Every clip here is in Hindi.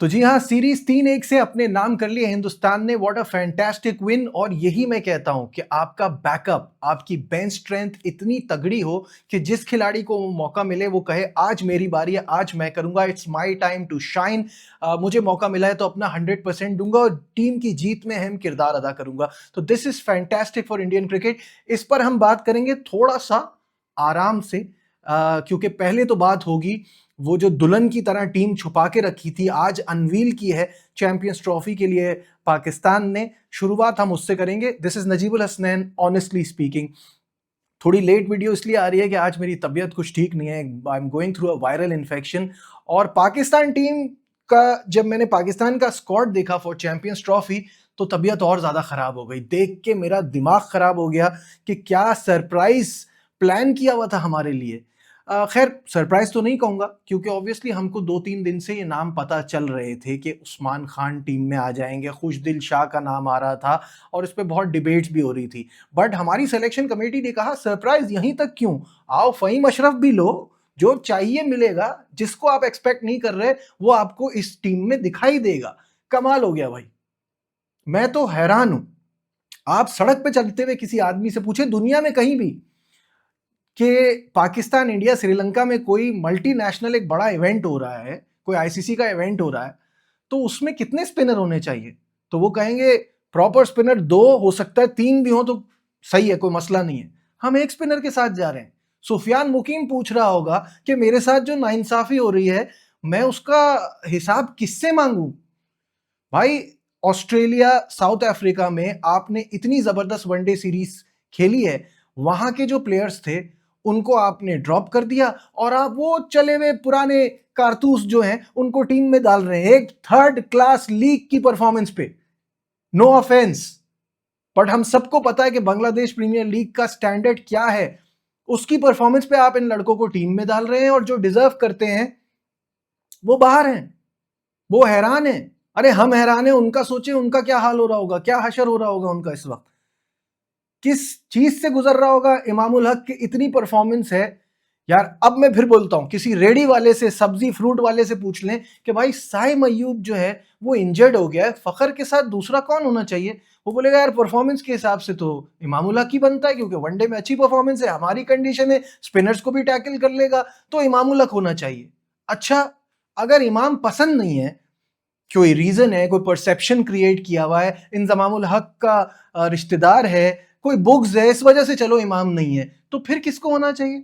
तो जी हाँ, सीरीज 3-1 से अपने नाम कर लिए हिंदुस्तान ने। What a fantastic win. और यही मैं कहता हूं कि आपका बैकअप, आपकी बेंच स्ट्रेंथ इतनी तगड़ी हो कि जिस खिलाड़ी को वो मौका मिले वो कहे आज मेरी बारी है, आज मैं करूंगा, it's my time to shine. मुझे मौका मिला है तो अपना 100% दूंगा और टीम की जीत में अहम किरदार अदा करूंगा। तो this is fantastic for Indian cricket. इस पर हम बात करेंगे थोड़ा सा आराम से, क्योंकि पहले तो बात होगी वो जो दुल्हन की तरह टीम छुपा के रखी थी, आज अनवील की है चैंपियंस ट्रॉफी के लिए पाकिस्तान ने। शुरुआत हम उससे करेंगे। This is Najibul Hasnain, honestly speaking. थोड़ी लेट वीडियो इसलिए आ रही है कि आज मेरी तबीयत कुछ ठीक नहीं है। I am going through a viral infection. और पाकिस्तान टीम का जब मैंने पाकिस्तान का स्क्वाड देखा फॉर चैंपियंस ट्रॉफी तो तबीयत और ज्यादा खराब हो गई। देख के मेरा दिमाग खराब हो गया कि क्या सरप्राइज प्लान किया हुआ था हमारे लिए। खैर, सरप्राइज तो नहीं कहूंगा क्योंकि ऑब्वियसली हमको 2-3 दिन से ये नाम पता चल रहे थे कि उस्मान खान टीम में आ जाएंगे, खुशदिल शाह का नाम आ रहा था और इस पर बहुत डिबेट्स भी हो रही थी। बट हमारी सिलेक्शन कमेटी ने कहा सरप्राइज यहीं तक क्यों, आओ फहीम अशरफ भी लो, जो चाहिए मिलेगा, जिसको आप एक्सपेक्ट नहीं कर रहे वो आपको इस टीम में दिखाई देगा। कमाल हो गया भाई, मैं तो हैरान हूं। आप सड़क पे चलते हुए किसी आदमी से पूछे दुनिया में कहीं भी कि पाकिस्तान इंडिया श्रीलंका में कोई मल्टीनेशनल एक बड़ा इवेंट हो रहा है, कोई आईसीसी का इवेंट हो रहा है, तो उसमें कितने स्पिनर होने चाहिए, तो वो कहेंगे प्रॉपर स्पिनर 2, हो सकता है 3 भी हो तो सही है, कोई मसला नहीं है। हम एक स्पिनर के साथ जा रहे हैं। सुफियान मुकीम पूछ रहा होगा कि मेरे साथ जो नाइंसाफी हो रही है मैं उसका हिसाब किससे मांगू। भाई, ऑस्ट्रेलिया साउथ अफ्रीका में आपने इतनी जबरदस्त वनडे सीरीज खेली है, वहां के जो प्लेयर्स थे उनको आपने ड्रॉप कर दिया और आप वो चले हुए पुराने कारतूस जो हैं उनको टीम में डाल रहे हैं एक थर्ड क्लास लीग की परफॉर्मेंस पे। नो ऑफेंस, बट हम सबको पता है कि बांग्लादेश प्रीमियर लीग का स्टैंडर्ड क्या है। उसकी परफॉर्मेंस पे आप इन लड़कों को टीम में डाल रहे हैं और जो डिजर्व करते हैं वो बाहर हैं, वो हैरान है। अरे हम हैरान है, उनका सोचे उनका क्या हाल हो रहा होगा, क्या हशर हो रहा होगा उनका इस वक्त, किस चीज से गुजर रहा होगा। इमामुल हक की इतनी परफॉर्मेंस है यार। अब मैं फिर बोलता हूं, किसी रेडी वाले से, सब्जी फ्रूट वाले से पूछ लें कि भाई साइम अयूब जो है वो इंजर्ड हो गया है, फखर के साथ दूसरा कौन होना चाहिए, वो बोलेगा यार परफॉर्मेंस के हिसाब से तो इमामुल हक ही बनता है क्योंकि वनडे में अच्छी परफॉर्मेंस है, हमारी कंडीशन है, स्पिनर्स को भी टैकल कर लेगा, तो इमामुल हक होना चाहिए। अच्छा, अगर इमाम पसंद नहीं है, कोई रीजन है, कोई परसेप्शन क्रिएट किया हुआ है, इंजमामुल हक का रिश्तेदार है, कोई बुग्ज है, इस वजह से चलो इमाम नहीं है, तो फिर किसको होना चाहिए।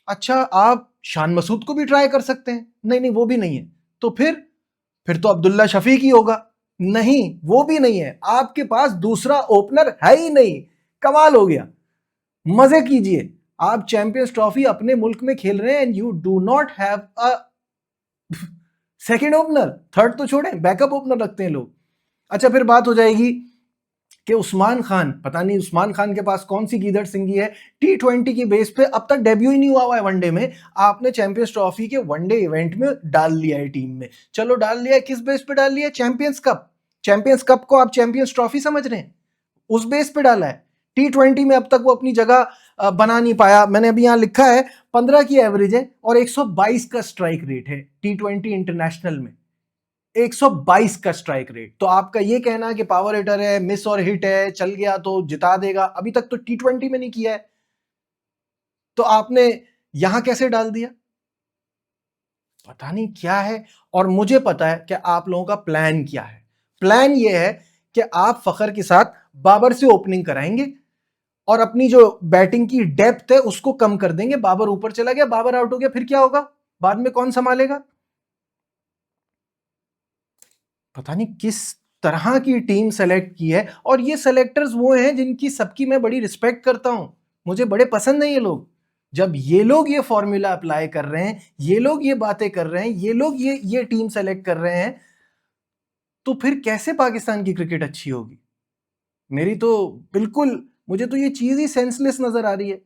अच्छा, आप शान मसूद को भी ट्राई कर सकते हैं, नहीं नहीं वो भी नहीं है, तो फिर तो अब्दुल्ला शफीक ही होगा, नहीं वो भी नहीं है, आपके पास दूसरा ओपनर है ही नहीं। कमाल हो गया। मजे कीजिए, आप चैंपियंस ट्रॉफी अपने मुल्क में खेल रहे हैं and you do not have a second opener, third तो छोड़े, बैकअप ओपनर रखते हैं लोग। अच्छा, फिर बात हो जाएगी कि उस्मान खान, पता नहीं उस्मान खान के पास कौन सी गीदड़ सिंगी है, T20 की बेस पे अब तक डेब्यू ही नहीं हुआ है वनडे में, आपने चैंपियंस ट्रॉफी के वनडे इवेंट में डाल लिया है टीम में। चलो डाल लिया है, किस बेस पे डाल लिया है, चैंपियंस कप। चैंपियंस कप को आप चैंपियंस ट्रॉफी समझ रहे हैं, उस बेस पे डाला है। T20 में अब तक वो अपनी जगह बना नहीं पाया। मैंने अभी यहां लिखा है 15 की एवरेज है और 122 का स्ट्राइक रेट है T20 इंटरनेशनल में, 122 का स्ट्राइक रेट। तो आपका ये कहना कि पावर हिटर है, मिस और हिट है, चल गया तो जिता देगा, अभी तक तो T20 में नहीं किया है, तो आपने यहां कैसे डाल दिया, पता नहीं क्या है। और मुझे पता है कि आप लोगों का प्लान क्या है। प्लान ये है कि आप फखर के साथ बाबर से ओपनिंग कराएंगे और अपनी जो बैटिंग की डेप्थ है उसको कम कर देंगे। बाबर ऊपर चला गया, बाबर आउट हो गया, फिर क्या होगा, बाद में कौन संभालेगा। पता नहीं किस तरह की टीम सेलेक्ट की है, और ये सेलेक्टर्स वो हैं जिनकी सबकी मैं बड़ी रिस्पेक्ट करता हूं, मुझे बड़े पसंद है ये लोग। जब ये लोग ये फॉर्मूला अप्लाई कर रहे हैं, ये लोग ये बातें कर रहे हैं, ये लोग ये टीम सेलेक्ट कर रहे हैं, तो फिर कैसे पाकिस्तान की क्रिकेट अच्छी होगी। मेरी तो बिल्कुल, मुझे तो ये चीज ही सेंसलेस नजर आ रही है।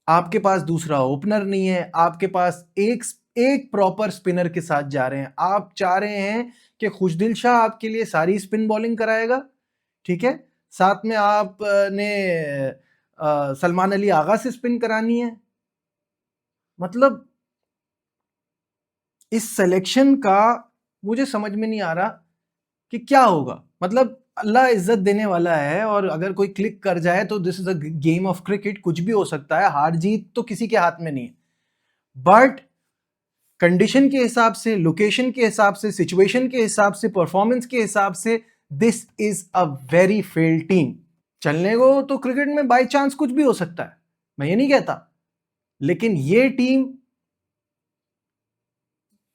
आपके पास दूसरा ओपनर नहीं है, आपके पास एक एक प्रॉपर स्पिनर के साथ जा रहे हैं। आप चाह रहे हैं कि खुशदिल शाह आपके लिए सारी स्पिन बॉलिंग कराएगा, ठीक है, साथ में आपने सलमान अली आगा से स्पिन करानी है। मतलब इस सिलेक्शन का मुझे समझ में नहीं आ रहा कि क्या होगा। मतलब अल्लाह इज्जत देने वाला है और अगर कोई क्लिक कर जाए तो this is a game of cricket, कुछ भी हो सकता है, हार जीत तो किसी के हाथ में नहीं है। बट कंडीशन के हिसाब से, लोकेशन के हिसाब से, सिचुएशन के हिसाब से, परफॉर्मेंस के हिसाब से, this is a very failed team. चलने को तो क्रिकेट में बाय चांस कुछ भी हो सकता है, मैं ये नहीं कहता, लेकिन ये टीम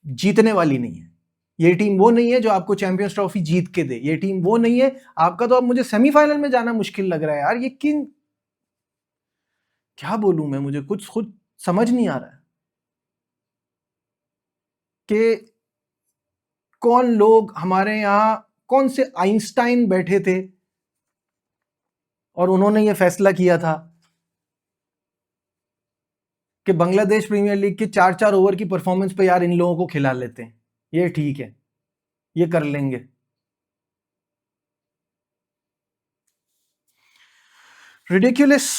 जीतने वाली नहीं है। ये टीम वो नहीं है जो आपको चैंपियंस ट्रॉफी जीत के दे। ये टीम वो नहीं है आपका, तो अब मुझे सेमीफाइनल में जाना मुश्किल लग रहा है यार। ये किन, क्या बोलूं मैं, मुझे कुछ खुद समझ नहीं आ रहा है कि कौन लोग हमारे यहां, कौन से आइंस्टाइन बैठे थे और उन्होंने ये फैसला किया था कि बांग्लादेश प्रीमियर लीग के 4-4 ओवर की परफॉर्मेंस पे यार इन लोगों को खिला लेते हैं, ये ठीक है, ये कर लेंगे। रिडिक्युलस।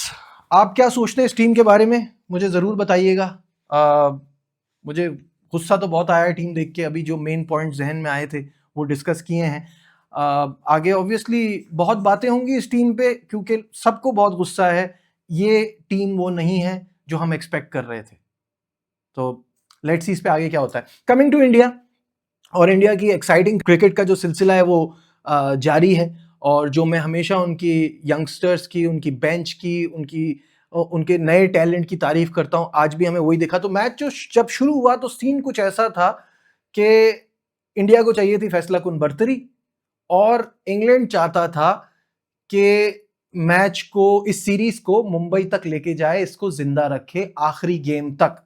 आप क्या सोचते हैं इस टीम के बारे में, मुझे जरूर बताइएगा। मुझे गुस्सा तो बहुत आया टीम देख के। अभी जो मेन पॉइंट जहन में आए थे वो डिस्कस किए हैं। आगे ऑब्वियसली बहुत बातें होंगी इस टीम पे, क्योंकि सबको बहुत गुस्सा है। ये टीम वो नहीं है जो हम एक्सपेक्ट कर रहे थे। तो लेट्स सी इस पे आगे क्या होता है। कमिंग टू इंडिया, और इंडिया की एक्साइटिंग क्रिकेट का जो सिलसिला है वो जारी है। और जो मैं हमेशा उनकी यंगस्टर्स की, उनकी बेंच की, उनके नए टैलेंट की तारीफ करता हूं, आज भी हमें वही देखा। तो मैच जो जब शुरू हुआ तो सीन कुछ ऐसा था कि इंडिया को चाहिए थी फैसला कुन बर्तरी, और इंग्लैंड चाहता था कि मैच को, इस सीरीज को मुंबई तक लेके जाए, इसको जिंदा रखे आखिरी गेम तक।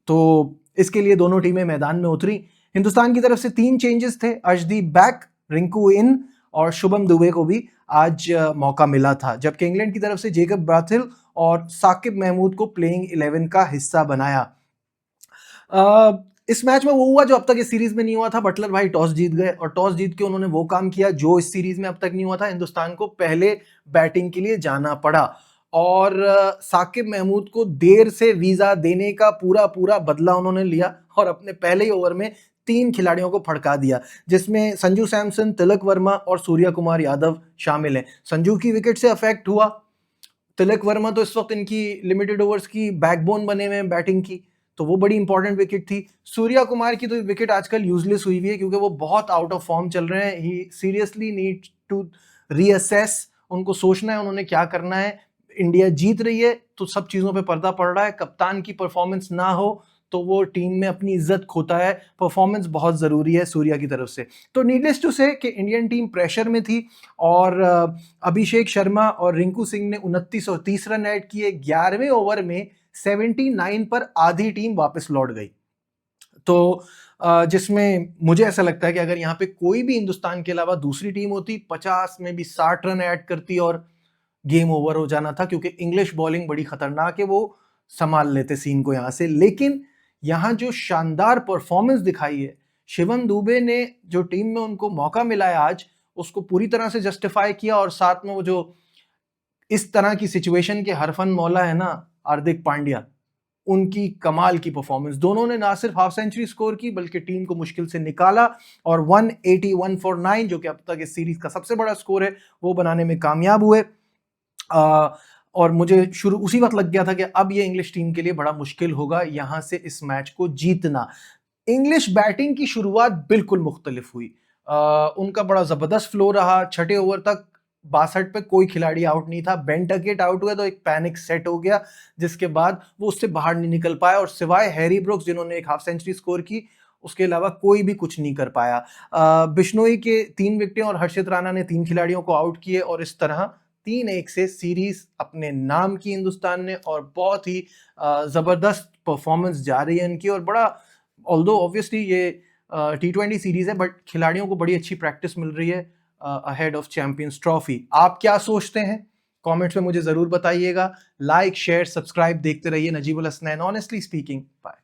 तो इसके लिए दोनों टीमें मैदान में उतरी। हिंदुस्तान की तरफ से 3 चेंजेस थे, अर्शदीप बैक, रिंकू इन और शुभम दुबे को भी आज मौका मिला था। जबकि इंग्लैंड की तरफ से जेकब ब्राथिल और साकिब महमूद को प्लेइंग 11 का हिस्सा बनाया। इस मैच में वो हुआ जो अब तक इस सीरीज में नहीं हुआ था। बटलर भाई टॉस जीत गए और टॉस जीत के उन्होंने वो काम किया जो इस सीरीज में अब तक नहीं हुआ था। हिंदुस्तान को पहले बैटिंग के लिए जाना पड़ा और साकिब महमूद को देर से वीजा देने का पूरा पूरा बदला उन्होंने लिया और अपने पहले ही ओवर में 3 खिलाड़ियों को फड़का दिया, जिसमें संजू सैमसन, तिलक वर्मा और सूर्य कुमार यादव शामिल हैं। संजू की विकेट से अफेक्ट हुआ, तिलक वर्मा तो इस वक्त इनकी लिमिटेड ओवर्स की बैकबोन बने हुए हैं बैटिंग की, तो वो बड़ी इंपॉर्टेंट विकेट थी। सूर्या कुमार की तो विकेट आजकल यूजलेस हुई हुई है क्योंकि वो बहुत आउट ऑफ फॉर्म चल रहे हैं। ही सीरियसली नीड टू रीअसेस, उनको सोचना है उन्होंने क्या करना है। इंडिया जीत रही है तो सब चीजों पे पर्दा पड़ रहा है। कप्तान की परफॉर्मेंस ना हो तो वो टीम में अपनी इज्जत खोता है। परफॉर्मेंस बहुत जरूरी है सूर्या की तरफ से। तो नीडलेस टू से कि इंडियन टीम प्रेशर में थी और अभिषेक शर्मा और रिंकू सिंह ने 2930 रन ऐड किए। 11वें ओवर में 79 पर आधी टीम वापस लौट गई। तो जिसमें मुझे ऐसा लगता है कि अगर यहाँ पे कोई भी हिंदुस्तान के अलावा दूसरी टीम होती, 50 में भी 60 रन ऐड करती और गेम ओवर हो जाना था, क्योंकि इंग्लिश बॉलिंग बड़ी खतरनाक है, वो संभाल लेते सीन को यहाँ से। लेकिन यहाँ जो शानदार परफॉर्मेंस दिखाई है शिवम दुबे ने, जो टीम में उनको मौका मिला है आज, उसको पूरी तरह से जस्टिफाई किया। और साथ में वो जो इस तरह की सिचुएशन के हरफन मौला है ना, हार्दिक पांड्या, उनकी कमाल की परफॉर्मेंस। दोनों ने ना सिर्फ हाफ सेंचुरी स्कोर की बल्कि टीम को मुश्किल से निकाला और 181 फॉर 9 जो कि अब तक इस सीरीज का सबसे बड़ा स्कोर है वो बनाने में कामयाब हुए। और मुझे शुरू उसी वक्त लग गया था कि अब ये इंग्लिश टीम के लिए बड़ा मुश्किल होगा यहां से इस मैच को जीतना। इंग्लिश बैटिंग की शुरुआत बिल्कुल मुख्तलिफ हुई। उनका बड़ा जबरदस्त फ्लो रहा। छठे ओवर तक 62 पे कोई खिलाड़ी आउट नहीं था। बेन टकेट आउट हुआ तो एक पैनिक सेट हो गया, जिसके बाद वो उससे बाहर नहीं निकल पाया और सिवाय हैरी ब्रुक्स जिन्होंने एक हाफ सेंचुरी स्कोर की, उसके अलावा कोई भी कुछ नहीं कर पाया। बिश्नोई के 3 विकेटें और हर्षित राणा ने 3 खिलाड़ियों को आउट किए और इस तरह 3-1 से सीरीज अपने नाम की हिंदुस्तान ने। और बहुत ही जबरदस्त परफॉर्मेंस जा रही है इनकी। और बड़ा, ऑल्दो ऑब्वियसली ये T20 सीरीज है, बट खिलाड़ियों को बड़ी अच्छी प्रैक्टिस मिल रही है अहेड ऑफ चैंपियंस ट्रॉफी। आप क्या सोचते हैं कमेंट्स में मुझे जरूर बताइएगा। लाइक, शेयर, सब्सक्राइब देखते रहिए Najibul Hasnain honestly speaking. Bye.